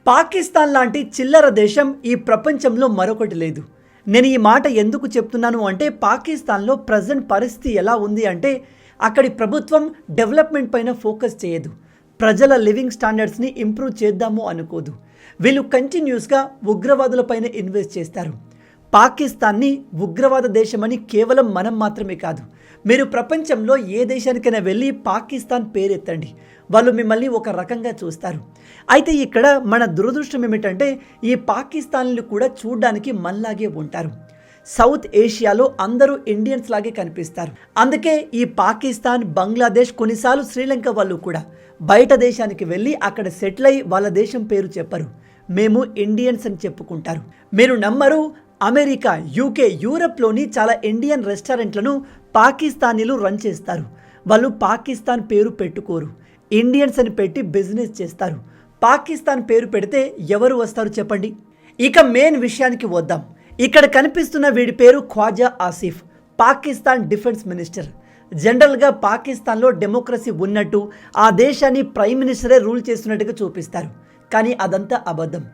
పాకిస్తాన్ లాంటి చిల్లర దేశం ఈ ప్రపంచంలో మరొకటి లేదు. నేను ఈ మాట ఎందుకు చెప్తున్నాను అంటే, పాకిస్తాన్లో ప్రజెంట్ పరిస్థితి ఎలా ఉంది అంటే, అక్కడి ప్రభుత్వం డెవలప్మెంట్ పైన ఫోకస్ చేయదు. ప్రజల లివింగ్ స్టాండర్డ్స్ని ఇంప్రూవ్ చేద్దాము అనుకోదు. వీళ్ళు కంటిన్యూస్గా ఉగ్రవాదులపైన ఇన్వెస్ట్ చేస్తారు. పాకిస్తాన్ని ఉగ్రవాద దేశమని కేవలం మనం మాత్రమే కాదు, మీరు ప్రపంచంలో ఏ దేశానికైనా వెళ్ళి పాకిస్తాన్ పేరెత్తండి, వాళ్ళు మిమ్మల్ని ఒక రకంగా చూస్తారు. అయితే ఇక్కడ మన దురదృష్టం ఏమిటంటే, ఈ పాకిస్తాన్లు కూడా చూడడానికి మనలాగే ఉంటారు. సౌత్ ఏషియాలో అందరూ ఇండియన్స్ లాగే కనిపిస్తారు. అందుకే ఈ పాకిస్తాన్, బంగ్లాదేశ్, కొన్నిసార్లు శ్రీలంక వాళ్ళు కూడా బయట దేశానికి వెళ్ళి అక్కడ సెటిల్ అయ్యి వాళ్ళ దేశం పేరు చెప్పరు, మేము ఇండియన్స్ అని చెప్పుకుంటారు. మీరు నమ్మరు, అమెరికా, యూకే, యూరప్లోని చాలా ఇండియన్ రెస్టారెంట్లను పాకిస్తానీలు రన్ చేస్తారు. వాళ్ళు పాకిస్తాన్ పేరు పెట్టుకోరు, ఇండియన్స్ అని పెట్టి బిజినెస్ చేస్తారు. పాకిస్తాన్ పేరు పెడితే ఎవరు వస్తారు చెప్పండి? ఇక మెయిన్ విషయానికి వద్దాం. ఇక్కడ కనిపిస్తున్న వీడి పేరు ఖ్వాజా ఆసిఫ్, పాకిస్తాన్ డిఫెన్స్ మినిస్టర్. జనరల్గా పాకిస్తాన్లో డెమోక్రసీ ఉన్నట్టు, ఆ దేశాన్ని ప్రైమ్ మినిస్టరే రూల్ చేస్తున్నట్టుగా చూపిస్తారు. కానీ అదంతా అబద్ధం.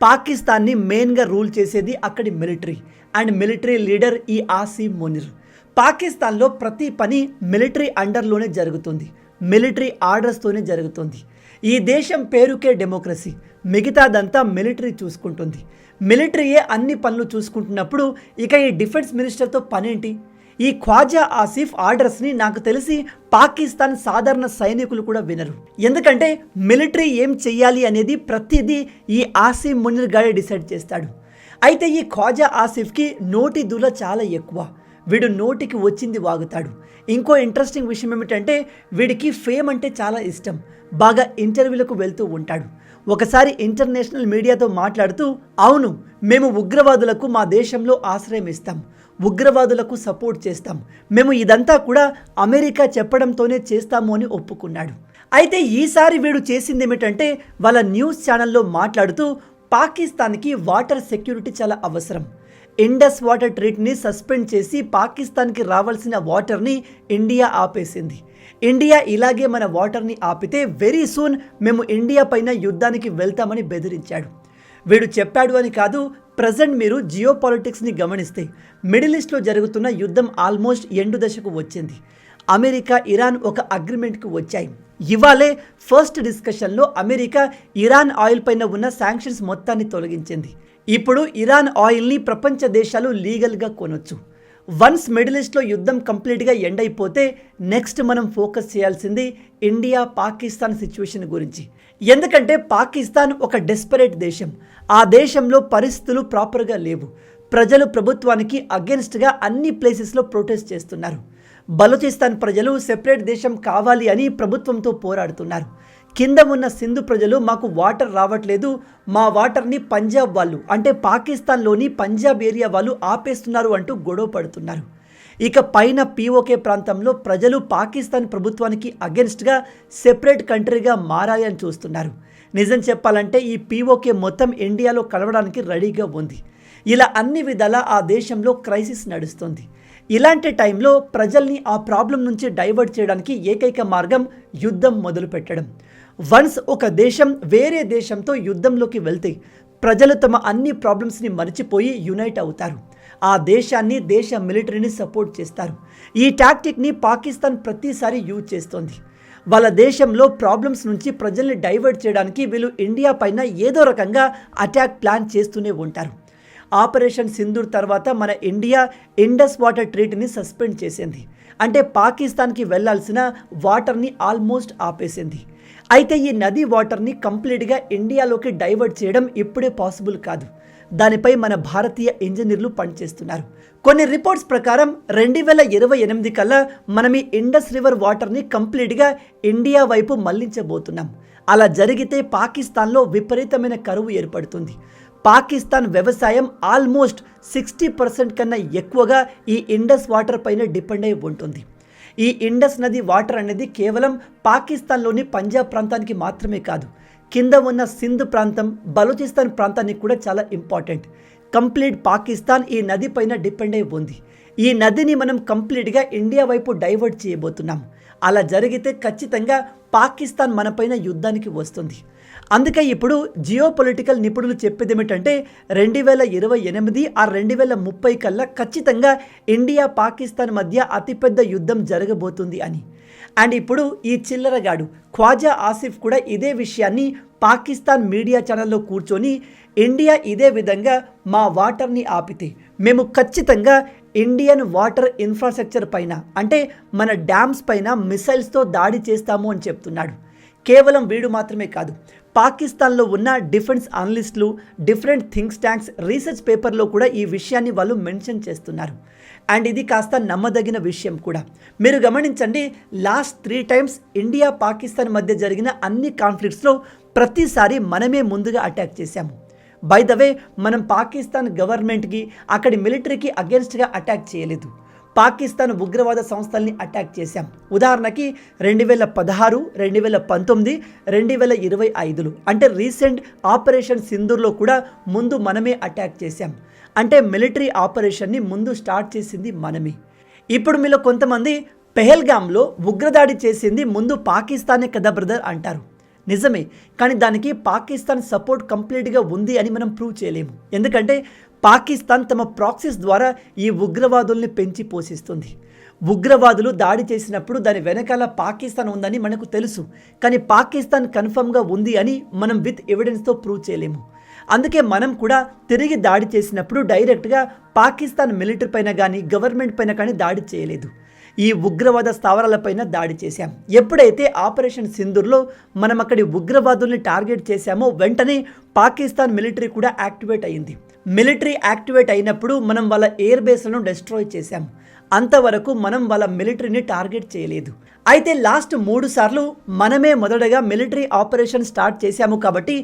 పాకిస్తాన్ని మెయిన్గా రూల్ చేసేది అక్కడి మిలిటరీ అండ్ మిలిటరీ లీడర్ ఈ ఆసిమ్ మునీర్. పాకిస్తాన్లో ప్రతి పని మిలిటరీ అండర్లోనే జరుగుతుంది, మిలిటరీ ఆర్డర్స్తోనే జరుగుతుంది. ఈ దేశం పేరుకే డెమోక్రసీ, మిగతాదంతా మిలిటరీ చూసుకుంటుంది. మిలిటరీయే అన్ని పనులు చూసుకుంటున్నప్పుడు ఇక ఈ డిఫెన్స్ మినిస్టర్తో పనేంటి? ఈ ఖ్వాజా ఆసిఫ్ ఆర్డర్స్ని నాకు తెలిసి పాకిస్తాన్ సాధారణ సైనికులు కూడా వినరు. ఎందుకంటే మిలిటరీ ఏం చెయ్యాలి అనేది ప్రతిదీ ఈ ఆసిమ్ మునీర్ గారే డిసైడ్ చేస్తాడు. అయితే ఈ ఖ్వాజా ఆసిఫ్కి నోటి దూల చాలా ఎక్కువ. వీడు నోటికి వచ్చింది వాగుతాడు. ఇంకో ఇంట్రెస్టింగ్ విషయం ఏమిటంటే, వీడికి ఫేమ్ అంటే చాలా ఇష్టం. బాగా ఇంటర్వ్యూలకు వెళ్తూ ఉంటాడు. ఒకసారి ఇంటర్నేషనల్ మీడియాతో మాట్లాడుతూ, అవును, మేము ఉగ్రవాదులకు మా దేశంలో ఆశ్రయం ఇస్తాం, ఉగ్రవాదులకు సపోర్ట్ చేస్తాం, మేము ఇదంతా కూడా అమెరికా చెప్పడంతోనే చేస్తాము అని ఒప్పుకున్నాడు. అయితే ఈసారి వీడు చేసింది ఏమిటంటే, వాళ్ళ న్యూస్ ఛానల్లో మాట్లాడుతూ పాకిస్తాన్కి వాటర్ సెక్యూరిటీ చాలా అవసరం, ఇండస్ వాటర్ ట్రీట్ని సస్పెండ్ చేసి పాకిస్తాన్కి రావాల్సిన వాటర్ని ఇండియా ఆపేసింది. ఇండియా ఇలాగే మన వాటర్ని ఆపితే వెరీ సూన్ మేము ఇండియా పైన యుద్ధానికి వెళ్తామని బెదిరించాడు. వీడు చెప్పాడు అని కాదు, ప్రజెంట్ మీరు జియో పాలిటిక్స్ని గమనిస్తే మిడిల్ ఈస్ట్లో జరుగుతున్న యుద్ధం ఆల్మోస్ట్ ఎండు దశకు వచ్చింది. అమెరికా, ఇరాన్ ఒక అగ్రిమెంట్కి వచ్చాయి. ఇవాళే ఫస్ట్ డిస్కషన్లో అమెరికా ఇరాన్ ఆయిల్ పైన ఉన్న శాంక్షన్స్ మొత్తాన్ని తొలగించింది. ఇప్పుడు ఇరాన్ ఆయిల్ని ప్రపంచ దేశాలు లీగల్గా కొనొచ్చు. వన్స్ మిడిల్ ఈస్ట్లో యుద్ధం కంప్లీట్గా ఎండ్ అయిపోతే నెక్స్ట్ మనం ఫోకస్ చేయాల్సింది ఇండియా పాకిస్తాన్ సిచ్యువేషన్ గురించి. ఎందుకంటే పాకిస్తాన్ ఒక డెస్పరేట్ దేశం. ఆ దేశంలో పరిస్థితులు ప్రాపర్గా లేవు. ప్రజలు ప్రభుత్వానికి అగెన్స్ట్గా అన్ని ప్లేసెస్లో ప్రొటెస్ట్ చేస్తున్నారు. బలూచిస్తాన్ ప్రజలు సెపరేట్ దేశం కావాలి అని ప్రభుత్వంతో పోరాడుతున్నారు. కింద ఉన్న సింధు ప్రజలు మాకు వాటర్ రావట్లేదు, మా వాటర్ని పంజాబ్ వాళ్ళు అంటే పాకిస్తాన్లోని పంజాబ్ ఏరియా వాళ్ళు ఆపేస్తున్నారు అంటూ గొడవ పడుతున్నారు. ఇక పైన పీఓకే ప్రాంతంలో ప్రజలు పాకిస్తాన్ ప్రభుత్వానికి అగెన్స్ట్గా సెపరేట్ కంట్రీగా మారాలి అని చూస్తున్నారు. నిజం చెప్పాలంటే ఈ పీఓకే మొత్తం ఇండియాలో కలవడానికి రెడీగా ఉంది. ఇలా అన్ని విధాలా ఆ దేశంలో క్రైసిస్ నడుస్తుంది. ఇలాంటి టైంలో ప్రజల్ని ఆ ప్రాబ్లం నుంచి డైవర్ట్ చేయడానికి ఏకైక మార్గం యుద్ధం మొదలు పెట్టడం. వన్స్ ఒక దేశం వేరే దేశంతో యుద్ధంలోకి వెళ్తే ప్రజలు తమ అన్ని ప్రాబ్లమ్స్ని మర్చిపోయి యునైట్ అవుతారు. ఆ దేశాన్ని, దేశ మిలిటరీని సపోర్ట్ చేస్తారు. ఈ టాక్టిక్ని పాకిస్తాన్ ప్రతిసారి యూజ్ చేస్తోంది. వాళ్ళ దేశంలో ప్రాబ్లమ్స్ నుంచి ప్రజల్ని డైవర్ట్ చేయడానికి వీళ్ళు ఇండియా పైన ఏదో రకంగా అటాక్ ప్లాన్ చేస్తూనే ఉంటారు. ఆపరేషన్ సింధూర్ తర్వాత మన ఇండియా ఇండస్ వాటర్ ట్రీట్ని సస్పెండ్ చేసింది. అంటే పాకిస్తాన్కి వెళ్లాల్సిన వాటర్ని ఆల్మోస్ట్ ఆపేసింది. అయితే ఈ నది వాటర్ని కంప్లీట్గా ఇండియాలోకి డైవర్ట్ చేయడం ఇప్పుడే పాసిబుల్ కాదు. దానిపై మన భారతీయ ఇంజనీర్లు పనిచేస్తున్నారు. కొన్ని రిపోర్ట్స్ ప్రకారం 2028 కల్లా మనం ఈ ఇండస్ రివర్ వాటర్ని కంప్లీట్గా ఇండియా వైపు మళ్లించబోతున్నాం. అలా జరిగితే పాకిస్తాన్లో విపరీతమైన కరువు ఏర్పడుతుంది. పాకిస్తాన్ వ్యవసాయం ఆల్మోస్ట్ 60% కన్నా ఎక్కువగా ఈ ఇండస్ వాటర్ పైన డిపెండ్ అయి ఉంటుంది. ఈ ఇండస్ నది వాటర్ అనేది కేవలం పాకిస్తాన్లోని పంజాబ్ ప్రాంతానికి మాత్రమే కాదు, కింద ఉన్న సింధ్ ప్రాంతం, బలూచిస్తాన్ ప్రాంతానికి కూడా చాలా ఇంపార్టెంట్. కంప్లీట్ పాకిస్తాన్ ఈ నది పైన డిపెండ్ అయి ఉంది. ఈ నదిని మనం కంప్లీట్గా ఇండియా వైపు డైవర్ట్ చేయబోతున్నాం. అలా జరిగితే ఖచ్చితంగా పాకిస్తాన్ మనపైన యుద్ధానికి వస్తుంది. అందుకే ఇప్పుడు జియో పొలిటికల్ నిపుణులు చెప్పేది ఏమిటంటే 2028 ఆ 2030 కల్లా ఖచ్చితంగా ఇండియా పాకిస్తాన్ మధ్య అతిపెద్ద యుద్ధం జరగబోతుంది అని. అండ్ ఇప్పుడు ఈ చిల్లరగాడు ఖ్వాజా ఆసిఫ్ కూడా ఇదే విషయాన్ని పాకిస్తాన్ మీడియా ఛానల్లో కూర్చొని ఇండియా ఇదే విధంగా మా వాటర్ని ఆపితే మేము ఖచ్చితంగా ఇండియన్ వాటర్ ఇన్ఫ్రాస్ట్రక్చర్ పైన అంటే మన డ్యామ్స్ పైన మిసైల్స్తో దాడి చేస్తాము అని చెప్తున్నాడు. కేవలం వీడు మాత్రమే కాదు, పాకిస్తాన్లో ఉన్న డిఫెన్స్ అనలిస్టులు, డిఫరెంట్ థింక్ ట్యాంక్స్ రీసెర్చ్ పేపర్లో కూడా ఈ విషయాన్ని వాళ్ళు మెన్షన్ చేస్తున్నారు. అండ్ ఇది కాస్త నమ్మదగిన విషయం కూడా. మీరు గమనించండి, లాస్ట్ 3 times ఇండియా పాకిస్తాన్ మధ్య జరిగిన అన్ని కాన్ఫ్లిక్ట్స్లో ప్రతిసారి మనమే ముందుగా అటాక్ చేశాము. బై ద వే, మనం పాకిస్తాన్ గవర్నమెంట్కి అక్కడి మిలిటరీకి అగెన్స్ట్గా అటాక్ చేయలేదు. పాకిస్తాన్ ఉగ్రవాద సంస్థల్ని అటాక్ చేశాం. ఉదాహరణకి 2016, 2019, 2025 అంటే రీసెంట్ ఆపరేషన్ సింధూర్లో కూడా ముందు మనమే అటాక్ చేశాం. అంటే మిలిటరీ ఆపరేషన్ని ముందు స్టార్ట్ చేసింది మనమే. ఇప్పుడు మీలో కొంతమంది పెహల్గామ్లో ఉగ్రదాడి చేసింది ముందు పాకిస్తానే కదా బ్రదర్ అంటారు. నిజమే, కానీ దానికి పాకిస్తాన్ సపోర్ట్ కంప్లీట్గా ఉంది అని మనం ప్రూవ్ చేయలేము. ఎందుకంటే పాకిస్తాన్ తమ ప్రాక్సీస్ ద్వారా ఈ ఉగ్రవాదుల్ని పెంచి పోషిస్తుంది. ఉగ్రవాదులు దాడి చేసినప్పుడు దాని వెనకాల పాకిస్తాన్ ఉందని మనకు తెలుసు, కానీ పాకిస్తాన్ కన్ఫర్మ్గా ఉంది అని మనం విత్ ఎవిడెన్స్తో ప్రూవ్ చేయలేము. అందుకే మనం కూడా తిరిగి దాడి చేసినప్పుడు డైరెక్ట్గా పాకిస్తాన్ మిలిటరీ పైన కానీ గవర్నమెంట్ పైన కానీ దాడి చేయలేదు. ఈ ఉగ్రవాద స్థావరాలపైన దాడి చేశాం. ఎప్పుడైతే ఆపరేషన్ సింధూర్లో మనం అక్కడి ఉగ్రవాదుల్ని టార్గెట్ చేశామో వెంటనే పాకిస్తాన్ మిలిటరీ కూడా యాక్టివేట్ అయ్యింది. మిలిటరీ యాక్టివేట్ అయినప్పుడు మనం వాళ్ళ ఎయిర్ బేస్లను డిస్ట్రాయ్ చేశాం. అంతవరకు మనం వాళ్ళ మిలిటరీని టార్గెట్ చేయలేదు. అయితే లాస్ట్ 3 సార్లు మనమే మొదటగా మిలిటరీ ఆపరేషన్ స్టార్ట్ చేశాము. కాబట్టి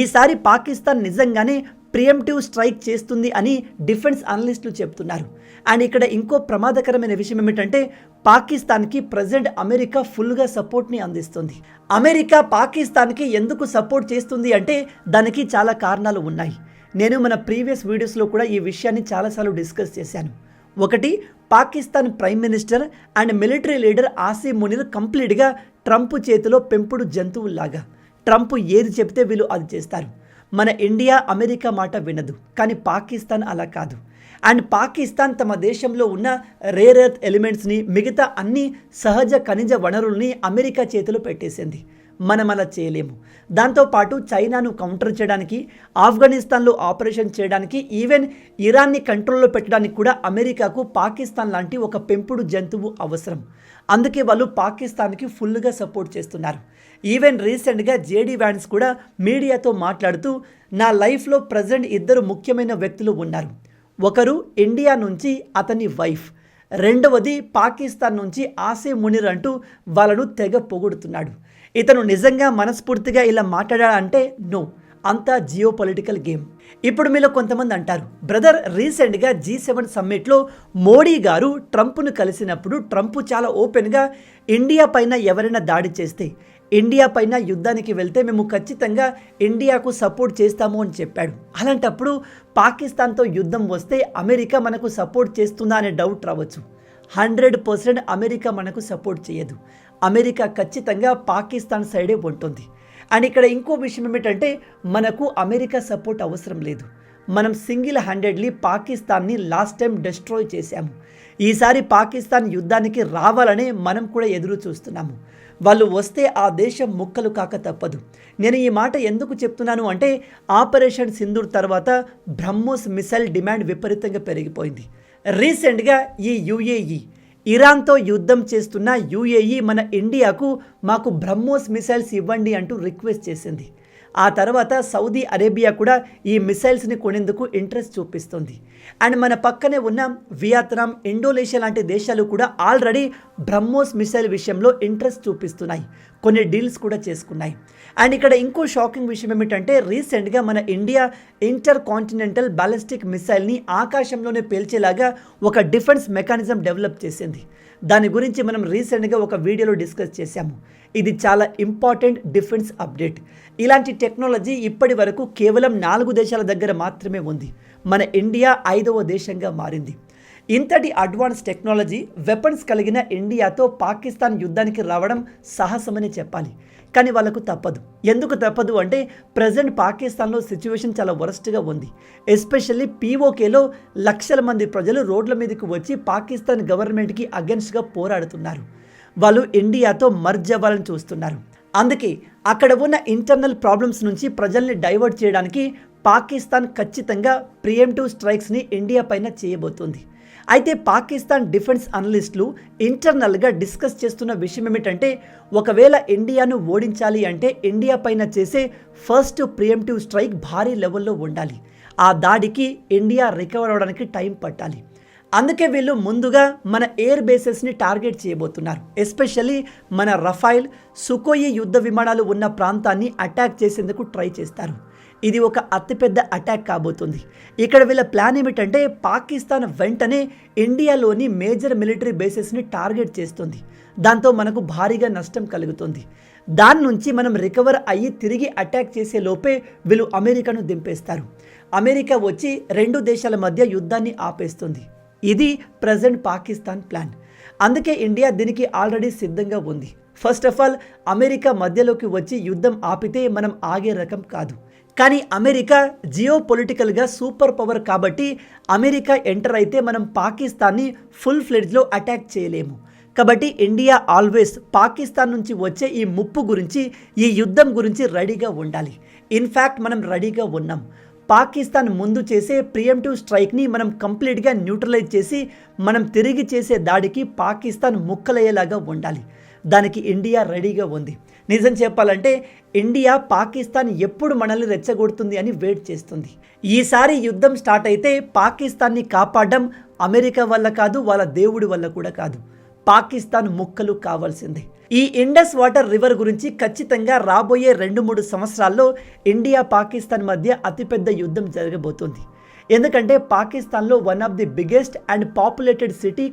ఈసారి పాకిస్తాన్ నిజంగానే ప్రియంప్టివ్ స్ట్రైక్ చేస్తుంది అని డిఫెన్స్ అనలిస్టులు చెప్తున్నారు. అండ్ ఇక్కడ ఇంకో ప్రమాదకరమైన విషయం ఏమిటంటే పాకిస్తాన్కి ప్రజెంట్ అమెరికా ఫుల్గా సపోర్ట్ని అందిస్తుంది. అమెరికా పాకిస్తాన్కి ఎందుకు సపోర్ట్ చేస్తుంది అంటే దానికి చాలా కారణాలు ఉన్నాయి. నేను మన ప్రీవియస్ వీడియోస్లో కూడా ఈ విషయాన్ని చాలాసార్లు డిస్కస్ చేశాను. ఒకటి, Pakistan prime minister and military leader Asim Munir కంప్లీట్గా ట్రంప్ చేతిలో పెంపుడు జంతువుల్లాగా. ట్రంప్ ఏది చెప్తే వీళ్ళు అది చేస్తారు. మన ఇండియా అమెరికా మాట వినదు, కానీ పాకిస్తాన్ అలా కాదు. అండ్ పాకిస్తాన్ తమ దేశంలో ఉన్న రేర్ ఎర్త్ ఎలిమెంట్స్ని, మిగతా అన్ని సహజ ఖనిజ వనరుల్ని అమెరికా చేతిలో పెట్టేసింది. మనం అలా చేయలేము. దాంతోపాటు చైనాను కౌంటర్ చేయడానికి, ఆఫ్ఘనిస్తాన్లో ఆపరేషన్ చేయడానికి, ఈవెన్ ఇరాన్ని కంట్రోల్లో పెట్టడానికి కూడా అమెరికాకు పాకిస్తాన్ లాంటి ఒక పెంపుడు జంతువు అవసరం. అందుకే వాళ్ళు పాకిస్తాన్కి ఫుల్గా సపోర్ట్ చేస్తున్నారు. ఈవెన్ రీసెంట్గా జేడీ వ్యాన్స్ కూడా మీడియాతో మాట్లాడుతూ, నా లైఫ్లో ప్రజెంట్ 2 ముఖ్యమైన వ్యక్తులు ఉన్నారు. ఒకరు ఇండియా నుంచి అతని వైఫ్, రెండవది పాకిస్తాన్ నుంచి ఆసిమ్ మునీర్ అంటూ వాళ్ళను తెగ పొగుడుతున్నాడు. ఇతను నిజంగా మనస్ఫూర్తిగా ఇలా మాట్లాడాలంటే నో, అంతా జియో పొలిటికల్ గేమ్. ఇప్పుడు మీలో కొంతమంది అంటారు, బ్రదర్ రీసెంట్గా G7 సమ్మిట్లో మోడీ గారు ట్రంప్ను కలిసినప్పుడు ట్రంప్ చాలా ఓపెన్గా ఇండియా పైన ఎవరైనా దాడి చేస్తే, ఇండియా పైన యుద్ధానికి వెళ్తే మేము ఖచ్చితంగా ఇండియాకు సపోర్ట్ చేస్తాము అని చెప్పాడు. అలాంటప్పుడు పాకిస్తాన్తో యుద్ధం వస్తే అమెరికా మనకు సపోర్ట్ చేస్తుందా అనే డౌట్ రావచ్చు. 100% అమెరికా మనకు సపోర్ట్ చేయదు. అమెరికా ఖచ్చితంగా పాకిస్తాన్ సైడే ఉంటుంది. అండ్ ఇక్కడ ఇంకో విషయం ఏమిటంటే మనకు అమెరికా సపోర్ట్ అవసరం లేదు. మనం సింగిల్ హ్యాండెడ్లీ పాకిస్తాన్ని లాస్ట్ టైం డిస్ట్రాయ్ చేశాము. ఈసారి పాకిస్తాన్ యుద్ధానికి రావాలనే మనం కూడా ఎదురు చూస్తున్నాము. వాళ్ళు వస్తే ఆ దేశం ముక్కలు కాక తప్పదు. నేను ఈ మాట ఎందుకు చెప్తున్నాను అంటే ఆపరేషన్ సింధూర్ తర్వాత బ్రహ్మోస్ మిసైల్ డిమాండ్ విపరీతంగా పెరిగిపోయింది. రీసెంట్గా ఈ యుఏఈ ఇరాన్తో యుద్ధం చేస్తున్న యుఏఈ మన ఇండియాకు మాకు బ్రహ్మోస్ మిసైల్స్ ఇవ్వండి అంటూ రిక్వెస్ట్ చేసింది. ఆ తర్వాత సౌదీ అరేబియా కూడా ఈ మిసైల్స్ని కొనేందుకు ఇంట్రెస్ట్ చూపిస్తుంది. అండ్ మన పక్కనే ఉన్న వియత్నాం, ఇండోనేషియా లాంటి దేశాలు కూడా ఆల్రెడీ బ్రహ్మోస్ మిసైల్ విషయంలో ఇంట్రెస్ట్ చూపిస్తున్నాయి. కొన్ని డీల్స్ కూడా చేసుకున్నాయి. అండ్ ఇక్కడ ఇంకో షాకింగ్ విషయం ఏమిటంటే రీసెంట్గా మన ఇండియా ఇంటర్ కాంటినెంటల్ బ్యాలిస్టిక్ మిసైల్ని ఆకాశంలోనే పేల్చేలాగా ఒక డిఫెన్స్ మెకానిజం డెవలప్ చేసింది. దాని గురించి మనం రీసెంట్గా ఒక వీడియోలో డిస్కస్ చేశాము. ఇది చాలా ఇంపార్టెంట్ డిఫెన్స్ అప్డేట్. ఇలాంటి టెక్నాలజీ ఇప్పటి వరకు కేవలం 4 దేశాల దగ్గర మాత్రమే ఉంది. మన ఇండియా 5వ దేశంగా మారింది. ఇంతటి అడ్వాన్స్ టెక్నాలజీ, వెపన్స్ కలిగిన ఇండియాతో పాకిస్తాన్ యుద్ధానికి రావడం సాహసమని చెప్పాలి. కానీ వాళ్ళకు తప్పదు. ఎందుకు తప్పదు అంటే ప్రజెంట్ పాకిస్తాన్లో సిచ్యువేషన్ చాలా వరస్ట్గా ఉంది. ఎస్పెషల్లీ పీఓకేలో లక్షల మంది ప్రజలు రోడ్ల మీదకి వచ్చి పాకిస్తాన్ గవర్నమెంట్కి అగెన్స్ట్గా పోరాడుతున్నారు. వాళ్ళు ఇండియాతో మర్జ్ అవ్వాలని చూస్తున్నారు. అందుకే అక్కడ ఉన్న ఇంటర్నల్ ప్రాబ్లమ్స్ నుంచి ప్రజల్ని డైవర్ట్ చేయడానికి పాకిస్తాన్ ఖచ్చితంగా ప్రియంటివ్ స్ట్రైక్స్ని ఇండియా పైన చేయబోతుంది. అయితే పాకిస్తాన్ డిఫెన్స్ అనలిస్టులు ఇంటర్నల్గా డిస్కస్ చేస్తున్న విషయం ఏమిటంటే ఒకవేళ ఇండియాను ఓడించాలి అంటే ఇండియా పైన చేసే ఫస్ట్ ప్రియంటివ్ స్ట్రైక్ భారీ లెవెల్లో ఉండాలి. ఆ దాడికి ఇండియా రికవర్ అవ్వడానికి టైం పట్టాలి. అందుకే వీళ్ళు ముందుగా మన ఎయిర్ బేసెస్ని టార్గెట్ చేయబోతున్నారు. ఎస్పెషల్లీ మన రఫైల్, సుకోయి యుద్ధ విమానాలు ఉన్న ప్రాంతాన్ని అటాక్ చేసేందుకు ట్రై చేస్తారు. ఇది ఒక అతిపెద్ద అటాక్ కాబోతుంది. ఇక్కడ వీళ్ళ ప్లాన్ ఏమిటంటే పాకిస్తాన్ వెంటనే ఇండియాలోని మేజర్ మిలిటరీ బేసెస్ని టార్గెట్ చేస్తుంది. దాంతో మనకు భారీగా నష్టం కలుగుతుంది. దాని నుంచి మనం రికవర్ అయ్యి తిరిగి అటాక్ చేసే లోపే వీళ్ళు అమెరికాను దింపేస్తారు. అమెరికా వచ్చి రెండు దేశాల మధ్య యుద్ధాన్ని ఆపేస్తుంది. ఇది ప్రజెంట్ పాకిస్తాన్ ప్లాన్. అందుకే ఇండియా దీనికి ఆల్రెడీ సిద్ధంగా ఉంది. ఫస్ట్ ఆఫ్ ఆల్ అమెరికా మధ్యలోకి వచ్చి యుద్ధం ఆపితే మనం ఆగే రకం కాదు. కానీ అమెరికా జియో పొలిటికల్గా సూపర్ పవర్ కాబట్టి అమెరికా ఎంటర్ అయితే మనం పాకిస్తాన్ని ఫుల్ ఫ్లెడ్జ్లో అటాక్ చేయలేము. కాబట్టి ఇండియా ఆల్వేస్ పాకిస్తాన్ నుంచి వచ్చే ఈ ముప్పు గురించి, ఈ యుద్ధం గురించి రెడీగా ఉండాలి. ఇన్ఫ్యాక్ట్ మనం రెడీగా ఉన్నాం. పాకిస్తాన్ ముందు చేసే ప్రియంటివ్ స్ట్రైక్ని మనం కంప్లీట్గా న్యూట్రలైజ్ చేసి మనం తిరిగి చేసే దాడికి పాకిస్తాన్ ముక్కలయ్యేలాగా ఉండాలి. దానికి ఇండియా రెడీగా ఉంది. నిజం చెప్పాలంటే ఇండియా పాకిస్తాన్ ఎప్పుడు మనల్ని రెచ్చగొడుతుంది అని వెయిట్ చేస్తుంది. ఈసారి యుద్ధం స్టార్ట్ అయితే పాకిస్తాన్ని కాపాడడం అమెరికా వల్ల కాదు, వాళ్ళ దేవుడి వల్ల కూడా కాదు. పాకిస్తాన్ ముక్కలు కావాల్సిందే. ఈ ఇండస్ వాటర్ రివర్ గురించి ఖచ్చితంగా రాబోయే 2-3 సంవత్సరాల్లో ఇండియా పాకిస్తాన్ మధ్య అతిపెద్ద యుద్ధం జరగబోతుంది. ఎందుకంటే పాకిస్తాన్లో one of the biggest and populated city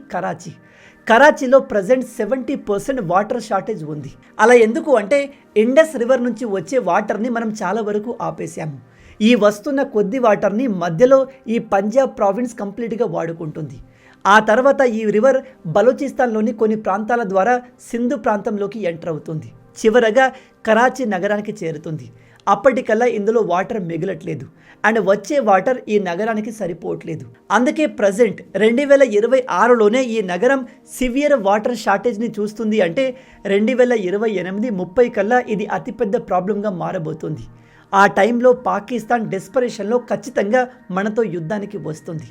కరాచీలో ప్రజెంట్ 70% వాటర్ షార్టేజ్ ఉంది. అలా ఎందుకు అంటే ఇండస్ రివర్ నుంచి వచ్చే వాటర్ని మనం చాలా వరకు ఆపేశాము. ఈ వస్తున్న కొద్ది వాటర్ని మధ్యలో ఈ పంజాబ్ ప్రావిన్స్ కంప్లీట్గా వాడుకుంటుంది. ఆ తర్వాత ఈ రివర్ బలూచిస్తాన్లోని కొన్ని ప్రాంతాల ద్వారా సింధు ప్రాంతంలోకి ఎంటర్ అవుతుంది. చివరగా కరాచీ నగరానికి చేరుతుంది. అప్పటికల్లా ఇందులో వాటర్ మిగలట్లేదు అండ్ వచ్చే వాటర్ ఈ నగరానికి సరిపోవట్లేదు. అందుకే ప్రజెంట్ 2026లోనే ఈ నగరం సివియర్ వాటర్ షార్టేజ్ని చూస్తుంది. అంటే 2028-30 కల్లా ఇది అతిపెద్ద ప్రాబ్లంగా మారబోతుంది. ఆ టైంలో పాకిస్తాన్ డెస్పరేషన్లో ఖచ్చితంగా మనతో యుద్ధానికి వస్తుంది.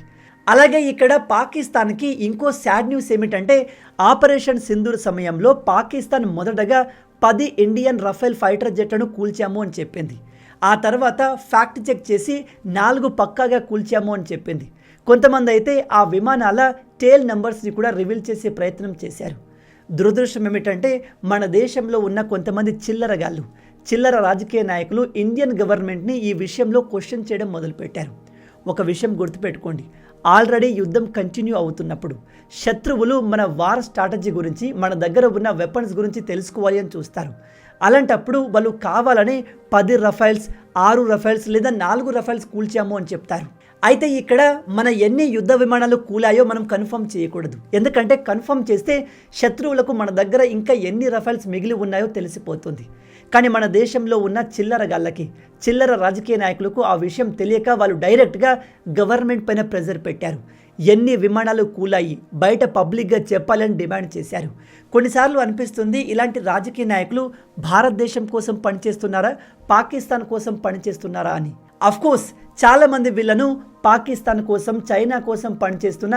అలాగే ఇక్కడ పాకిస్తాన్కి ఇంకో సాడ్ న్యూస్ ఏమిటంటే ఆపరేషన్ సింధూర్ సమయంలో పాకిస్తాన్ మొదటగా 10 ఇండియన్ రఫేల్ ఫైటర్ జెట్లను కూల్చాము అని చెప్పింది. ఆ తర్వాత ఫ్యాక్ట్ చెక్ చేసి 4 పక్కాగా కూల్చాము అని చెప్పింది. కొంతమంది అయితే ఆ విమానాల టేల్ నెంబర్స్ని కూడా రివీల్ చేసే ప్రయత్నం చేశారు. దురదృష్టం ఏమిటంటే మన దేశంలో ఉన్న కొంతమంది చిల్లర రాజకీయ నాయకులు ఇండియన్ గవర్నమెంట్ని ఈ విషయంలో క్వశ్చన్ చేయడం మొదలుపెట్టారు. ఒక విషయం గుర్తుపెట్టుకోండి, ఆల్రెడీ యుద్ధం కంటిన్యూ అవుతున్నప్పుడు శత్రువులు మన వార్ స్ట్రాటజీ గురించి, మన దగ్గర ఉన్న వెపన్స్ గురించి తెలుసుకోవాలి అని చూస్తారు. అలాంటప్పుడు వాళ్ళు కావాలని 10 రఫైల్స్, 6 రఫైల్స్ లేదా 4 రఫైల్స్ కూల్చాము అని చెప్తారు. అయితే ఇక్కడ మన ఎన్ని యుద్ధ విమానాలు కూలాయో మనం కన్ఫర్మ్ చేయకూడదు. ఎందుకంటే కన్ఫర్మ్ చేస్తే శత్రువులకు మన దగ్గర ఇంకా ఎన్ని రఫైల్స్ మిగిలి ఉన్నాయో తెలిసిపోతుంది. కానీ మన దేశంలో ఉన్న చిల్లర రాజకీయ నాయకులకు ఆ విషయం తెలియక వాళ్ళు డైరెక్ట్గా గవర్నమెంట్ పైన ప్రెజర్ పెట్టారు. ఎన్ని విమానాలు కూలాయి బయట పబ్లిక్గా చెప్పాలని డిమాండ్ చేశారు. కొన్నిసార్లు అనిపిస్తుంది ఇలాంటి రాజకీయ నాయకులు భారతదేశం కోసం పనిచేస్తున్నారా, పాకిస్తాన్ కోసం పనిచేస్తున్నారా అని. అఫ్కోర్స్ చాలామంది వీళ్ళను పాకిస్తాన్ కోసం, చైనా కోసం పనిచేస్తున్న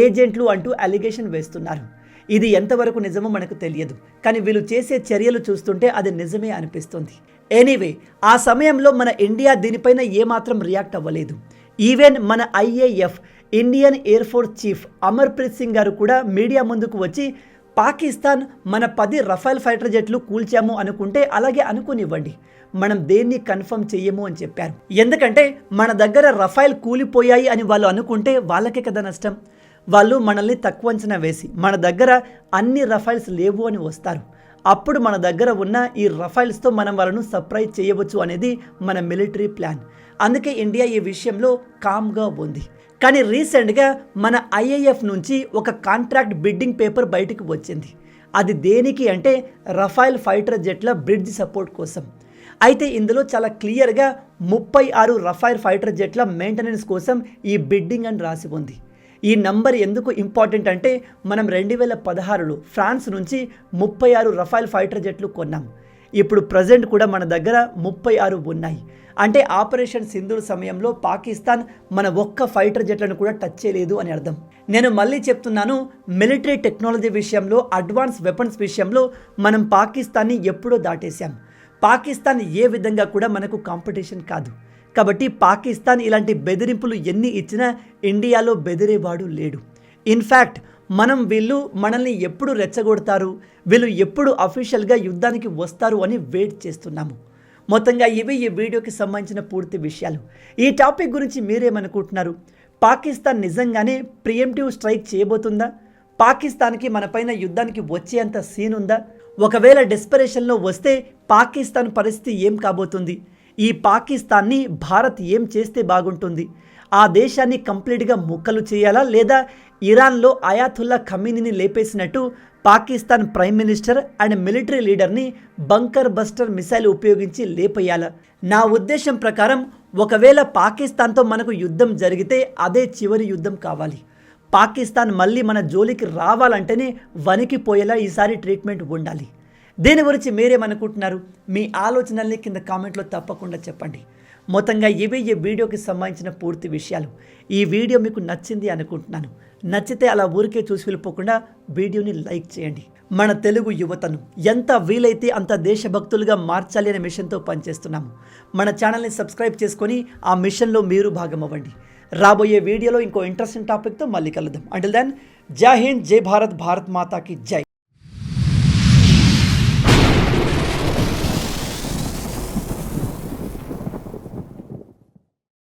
ఏజెంట్లు అంటూ అలిగేషన్ వేస్తున్నారు. ఇది ఎంతవరకు నిజమో మనకు తెలియదు. కానీ వీళ్ళు చేసే చర్యలు చూస్తుంటే అది నిజమే అనిపిస్తుంది. ఎనీవే, ఆ సమయంలో మన ఇండియా దీనిపైన ఏమాత్రం రియాక్ట్ అవ్వలేదు. ఈవెన్ మన IAF Indian air force chief Amarpreet Singh గారు కూడా మీడియా ముందుకు వచ్చి పాకిస్తాన్ మన 10 రఫైల్ ఫైటర్ జెట్లు కూల్చాము అనుకుంటే అలాగే అనుకునివ్వండి, మనం దేన్ని కన్ఫర్మ్ చెయ్యము అని చెప్పారు. ఎందుకంటే మన దగ్గర రఫైల్ కూలిపోయాయి అని వాళ్ళు అనుకుంటే వాళ్ళకే కదా నష్టం. వాళ్ళు మనల్ని తక్కువ అంచనా వేసి మన దగ్గర అన్ని రఫైల్స్ లేవు అని వస్తారు. అప్పుడు మన దగ్గర ఉన్న ఈ రఫైల్స్తో మనం వాళ్ళను సర్ప్రైజ్ చేయవచ్చు అనేది మన మిలిటరీ ప్లాన్. అందుకే ఇండియా ఈ విషయంలో కామ్గా ఉంది. కానీ రీసెంట్గా మన IAF నుంచి ఒక కాంట్రాక్ట్ బిడ్డింగ్ పేపర్ బయటకు వచ్చింది. అది దేనికి అంటే రఫైల్ ఫైటర్ జెట్ల బ్రిడ్జ్ సపోర్ట్ కోసం. అయితే ఇందులో చాలా క్లియర్గా 36 రఫైల్ ఫైటర్ జెట్ల మెయింటెనెన్స్ కోసం ఈ బిడ్డింగ్ అని రాసి ఉంది. ఈ నంబర్ ఎందుకు ఇంపార్టెంట్ అంటే మనం 2016లో ఫ్రాన్స్ నుంచి 36 రఫైల్ ఫైటర్ జెట్లు కొన్నాం. ఇప్పుడు ప్రజెంట్ కూడా మన దగ్గర 36 ఉన్నాయి. అంటే ఆపరేషన్ సింధూర్ సమయంలో పాకిస్తాన్ మన ఒక్క ఫైటర్ జెట్లను కూడా టచ్ చేయలేదు అని అర్థం. నేను మళ్ళీ చెప్తున్నాను, మిలిటరీ టెక్నాలజీ విషయంలో, అడ్వాన్స్ వెపన్స్ విషయంలో మనం పాకిస్తాన్ని ఎప్పుడో దాటేశాం. పాకిస్తాన్ ఏ విధంగా కూడా మనకు కాంపిటీషన్ కాదు. కాబట్టి పాకిస్తాన్ ఇలాంటి బెదిరింపులు ఎన్ని ఇచ్చినా ఇండియాలో బెదిరేవాడు లేడు. ఇన్ఫ్యాక్ట్ మనం వీళ్ళు మనల్ని ఎప్పుడు రెచ్చగొడతారు, వీళ్ళు ఎప్పుడు అఫీషియల్గా యుద్ధానికి వస్తారు అని వెయిట్ చేస్తున్నాము. మొత్తంగా ఇవి ఈ వీడియోకి సంబంధించిన పూర్తి విషయాలు. ఈ టాపిక్ గురించి మీరేమనుకుంటున్నారు? పాకిస్తాన్ నిజంగానే ప్రియంటివ్ స్ట్రైక్ చేయబోతుందా? పాకిస్తాన్కి మనపైన యుద్ధానికి వచ్చేంత సీన్ ఉందా? ఒకవేళ డెస్పరేషన్లో వస్తే పాకిస్తాన్ పరిస్థితి ఏం కాబోతుంది? ఈ పాకిస్తాన్ని భారత్ ఏం చేస్తే బాగుంటుంది? ఆ దేశాన్ని కంప్లీట్గా ముక్కలు చేయాలా, లేదా ఇరాన్లో అయాతుల్లా ఖమీనీని లేపేసినట్టు Pakistan prime minister and military లీడర్ని బంకర్ బస్టర్ మిసైల్ ఉపయోగించి లేపేయాలా? నా ఉద్దేశం ప్రకారం ఒకవేళ పాకిస్తాన్తో మనకు యుద్ధం జరిగితే అదే చివరి యుద్ధం కావాలి. పాకిస్తాన్ మళ్ళీ మన జోలికి రావాలంటేనే వణికిపోయేలా ఈసారి ట్రీట్మెంట్ ఉండాలి. దీని గురించి మీరేమనుకుంటున్నారు? మీ ఆలోచనల్ని కింద కామెంట్లో తప్పకుండా చెప్పండి. మొత్తంగా ఇవే ఈ వీడియోకి సంబంధించిన పూర్తి విషయాలు. ఈ వీడియో మీకు నచ్చింది అనుకుంటున్నాను. నచ్చితే అలా ఊరికే చూసి వెళ్ళిపోకుండా వీడియోని లైక్ చేయండి. మన తెలుగు యువతను ఎంత వీలైతే అంత దేశభక్తులుగా మార్చాలి అనే మిషన్తో పనిచేస్తున్నాము. మన ఛానల్ని సబ్స్క్రైబ్ చేసుకొని ఆ మిషన్లో మీరు భాగం అవ్వండి. రాబోయే వీడియోలో ఇంకో ఇంట్రెస్టింగ్ టాపిక్తో మళ్ళీ కలుద్దాం. అంటిల్ దెన్, జై హింద్, జై భారత్, భారత్ మాతాకి జై.